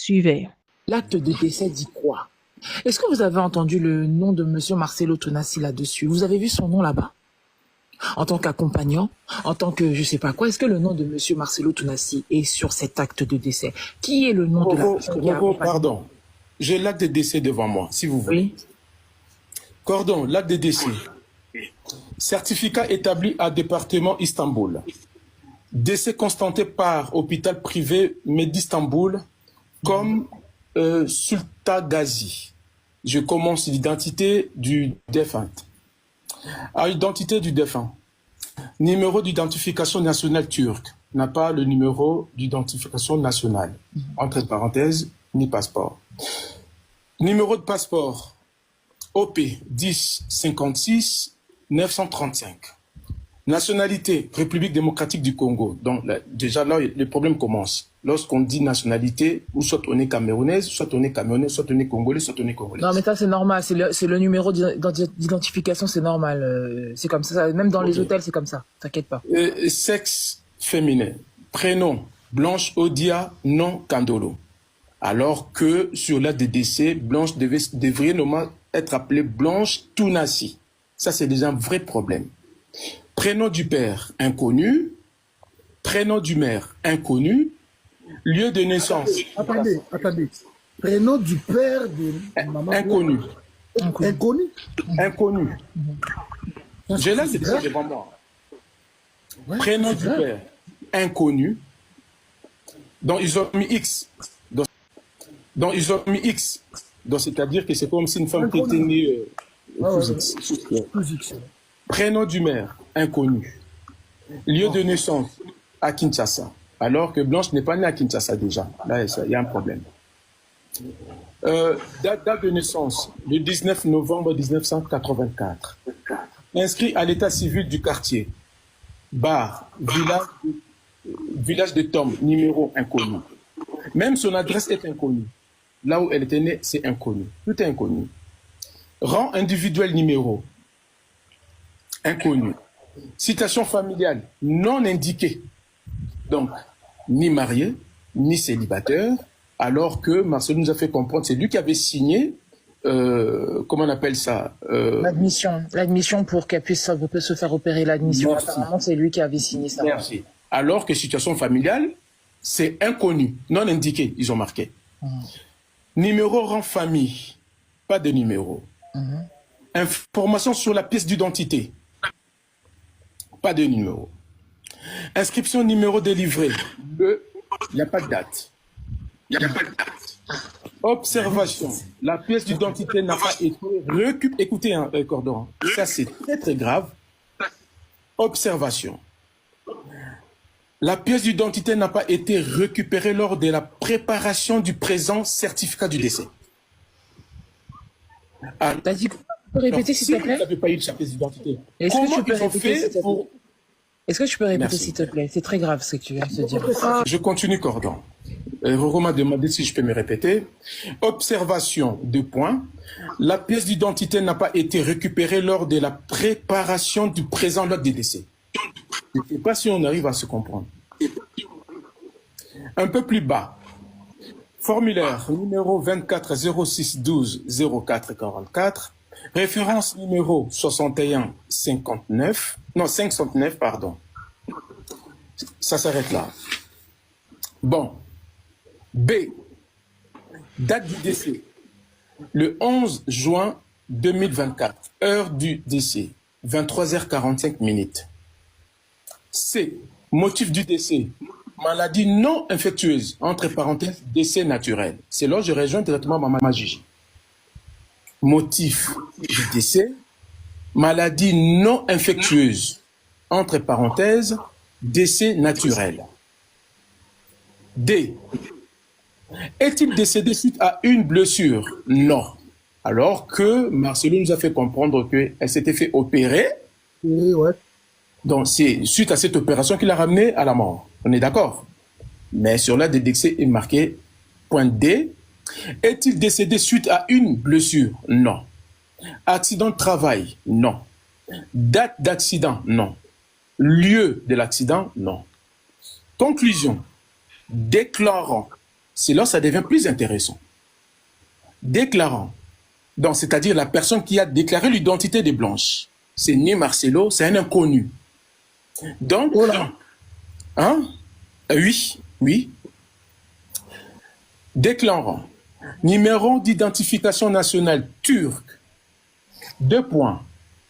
Suivez. L'acte de décès dit quoi? Est-ce que vous avez entendu le nom de Monsieur Marcelo Tonassi là-dessus? Vous avez vu son nom là-bas? En tant qu'accompagnant, en tant que je sais pas quoi, est-ce que le nom de Monsieur Marcelo Tonassi est sur cet acte de décès? Qui est le nom de la personne qui a accompagné? Pardon. J'ai l'acte de décès devant moi, si vous voulez. Oui. Cordon, l'acte de décès. Certificat établi à département Istanbul. Décès constaté par hôpital privé d'Istanbul comme Sultan Gazi. Je commence l'identité du défunt. À l'identité du défunt. Numéro d'identification nationale turque. N'a pas le numéro d'identification nationale. Entre parenthèses, ni passeport. Numéro de passeport. OP 10 56 935. Nationalité, République démocratique du Congo. Donc déjà là, le problème commence. Lorsqu'on dit nationalité, ou soit on est camerounaise, soit on est camerounais, soit on est congolais, soit on est congolais. Non mais ça c'est normal, c'est le numéro d'identification, c'est normal. C'est comme ça, même dans les hôtels c'est comme ça, t'inquiète pas. Sexe féminin, prénom, Blanche Odia, nom Kandolo. Alors que sur l'acte de décès, Blanche devrait normalement être appelée Blanche Tounassi. Ça c'est déjà un vrai problème. Prénom du père, inconnu. Prénom du mère, inconnu. Lieu de naissance. Attendez. Prénom du père de maman. Inconnu. Inconnu. Inconnu. J'ai là, c'est devant moi. Ouais, prénom du père, inconnu. Donc ils ont mis X. Donc ils ont mis X. Donc c'est-à-dire que c'est comme si une femme qui était née X. Prénom du mère, inconnu. Lieu de naissance, à Kinshasa. Alors que Blanche n'est pas née à Kinshasa déjà. Là, il y a un problème. Date de naissance, le 19 novembre 1984. Inscrit à l'état civil du quartier. Bar, village de Tom, numéro inconnu. Même son adresse est inconnue. Là où elle était née, c'est inconnu. Tout est inconnu. Rang individuel numéro. Inconnu. Citation familiale non indiquée. Donc, ni marié, ni célibataire, alors que Marcelo nous a fait comprendre, c'est lui qui avait signé, comment on appelle ça L'admission pour qu'elle puisse se faire opérer l'admission. Apparemment, c'est lui qui avait signé ça. Merci. Alors que situation familiale, c'est inconnu, non indiqué, ils ont marqué. Numéro rang famille, pas de numéro. Information sur la pièce d'identité, pas de numéro. Inscription numéro délivré, il n'y a pas de date. Observation, la pièce d'identité n'a pas été récupérée. Écoutez, Cordon, ça c'est très grave. Observation. La pièce d'identité n'a pas été récupérée lors de la préparation du présent certificat du décès. T'as dit, tu peux répéter s'il te plaît? Vous n'avez pas eu sa pièce d'identité. Est-ce que tu peux répéter s'il te plaît? C'est très grave ce que tu viens de se dire. Je continue, Cordon. Vous m'a demandé si je peux me répéter. Observation, 2 points. La pièce d'identité n'a pas été récupérée lors de la préparation du présent lors du décès. Je ne sais pas si on arrive à se comprendre. Un peu plus bas. Formulaire numéro 24 06 12 04 44. Référence numéro 61 59. Non, 509, pardon. Ça s'arrête là. Bon. B. Date du décès. Le 11 juin 2024. Heure du décès. 23h45 . C. Motif du décès. Maladie non infectieuse. Entre parenthèses, décès naturel. C'est là que je rejoins directement Maman Gigi. Motif du décès. Maladie non infectieuse. Entre parenthèses, décès naturel. D. Est-il décédé suite à une blessure? Non. Alors que Marcelo nous a fait comprendre qu'elle s'était fait opérer. Oui, ouais. Donc c'est suite à cette opération qu'il a ramené à la mort. On est d'accord? Mais sur l'acte de décès est marqué point D. Est-il décédé suite à une blessure? Non. Accident de travail? Non. Date d'accident? Non. Lieu de l'accident? Non. Conclusion. Déclarant c'est là que ça devient plus intéressant. Déclarant, donc c'est-à-dire la personne qui a déclaré l'identité de Blanche. C'est ni Marcelo, c'est un inconnu. Donc, Voilà. hein? Oui. Déclarant, numéro d'identification nationale turc, 2 points,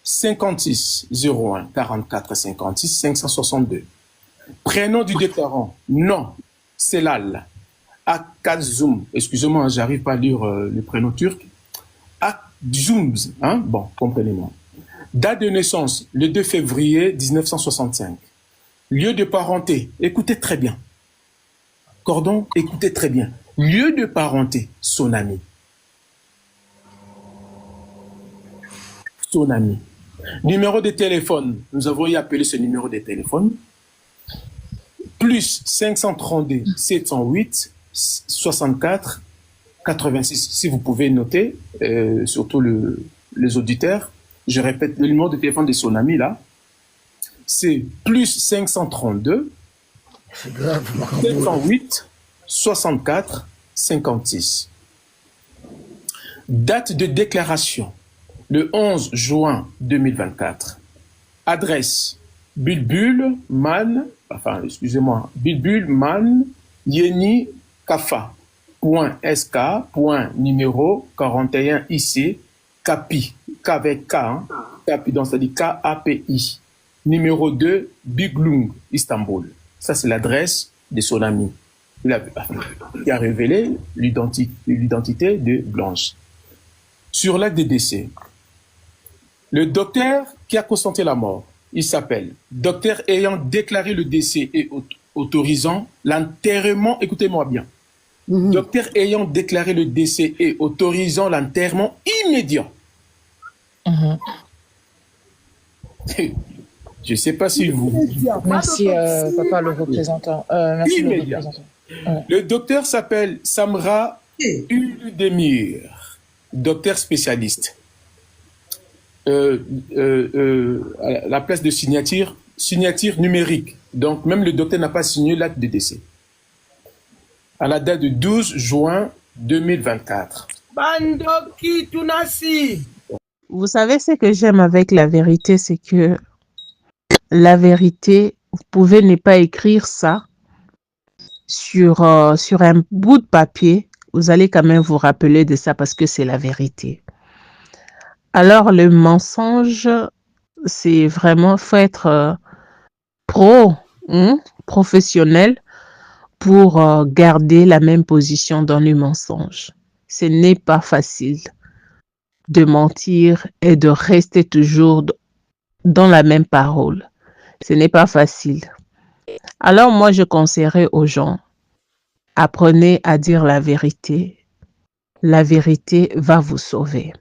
56 01 44 56 562. Prénom du déclarant, non, Selal. Akazum, excusez-moi, j'arrive pas à lire le prénom turc. Akzumz, hein? Bon, comprenez-moi. Date de naissance, le 2 février 1965. Lieu de parenté, écoutez très bien. Cordon, écoutez très bien. Lieu de parenté, son ami. Son ami. Numéro de téléphone, nous avons y appelé ce numéro de téléphone. Plus 532 708 64 86. Si vous pouvez noter, surtout les auditeurs, je répète, le numéro de téléphone de son ami là, c'est plus 532 C'est grave. 708 64 56. Date de déclaration, le 11 juin 2024. Adresse, Bulbulman, Yeni Kafa, .sk, numéro 41 IC, Capi, K avec K, hein, Capi, donc ça dit KAPI, numéro 2, Biglung, Istanbul. Ça, c'est l'adresse de son ami. Qui a révélé l'identité de Blanche. Sur l'acte de décès, le docteur qui a constaté la mort, il s'appelle docteur ayant déclaré le décès et autorisant l'enterrement, écoutez-moi bien, docteur ayant déclaré le décès et autorisant l'enterrement immédiat. Je ne sais pas si vous... Merci, papa le représentant. Merci le Immédiat. représentant. Le docteur s'appelle Samra Uldemir, docteur spécialiste. À la place de signature numérique. Donc, même le docteur n'a pas signé l'acte de décès. À la date de 12 juin 2024. Bandoki Tunasi. Vous savez ce que j'aime avec la vérité, c'est que la vérité, vous pouvez ne pas écrire ça sur un bout de papier. Vous allez quand même vous rappeler de ça parce que c'est la vérité. Alors, le mensonge, c'est vraiment, faut être professionnel pour garder la même position dans le mensonge. Ce n'est pas facile de mentir et de rester toujours dans la même parole. Ce n'est pas facile. Alors, moi, je conseillerais aux gens, apprenez à dire la vérité. La vérité va vous sauver.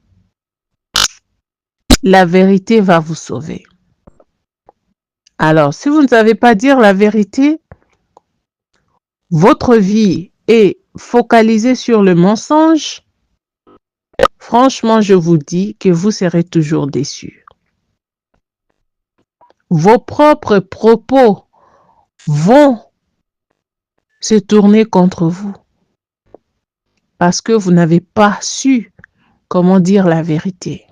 La vérité va vous sauver. Alors, si vous ne savez pas dire la vérité, votre vie est focalisée sur le mensonge, franchement, je vous dis que vous serez toujours déçus. Vos propres propos vont se tourner contre vous parce que vous n'avez pas su comment dire la vérité.